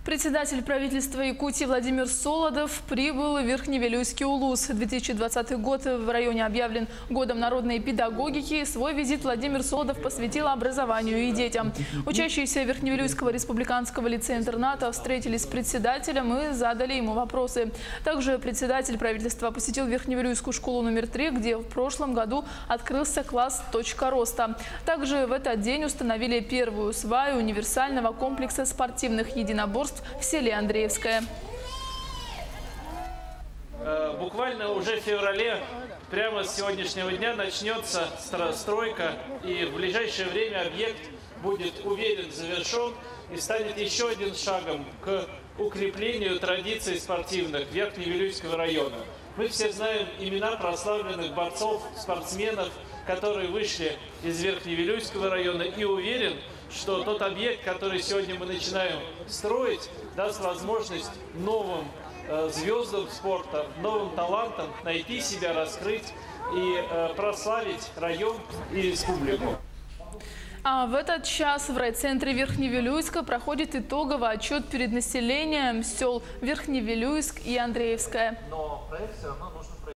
Председатель правительства Якутии Владимир Солодов прибыл в Верхневилюйский Улус. 2020 год в районе объявлен годом народной педагогики. Свой визит Владимир Солодов посвятил образованию и детям. Учащиеся Верхневилюйского республиканского лицея-интерната встретились с председателем и задали ему вопросы. Также председатель правительства посетил Верхневилюйскую школу номер 3, где в прошлом году открылся класс «Точка роста». Также в этот день установили первую сваю универсального комплекса спортивных единоборств в селе Андреевское. Буквально уже в феврале, прямо с сегодняшнего дня, начнется стройка, и в ближайшее время объект будет уверен завершен и станет еще одним шагом к укреплению традиций спортивных Верхневилюйского района. Мы все знаем имена прославленных борцов, спортсменов, которые вышли из Верхневилюйского района, и уверен, что тот объект, который сегодня мы начинаем строить, даст возможность новым звездам спорта, новым талантам найти себя, раскрыть и прославить район и республику. А в этот час в райцентре Верхневилюйска проходит итоговый отчет перед населением сел Верхневилюйск и Андреевское. Но проект все равно нужно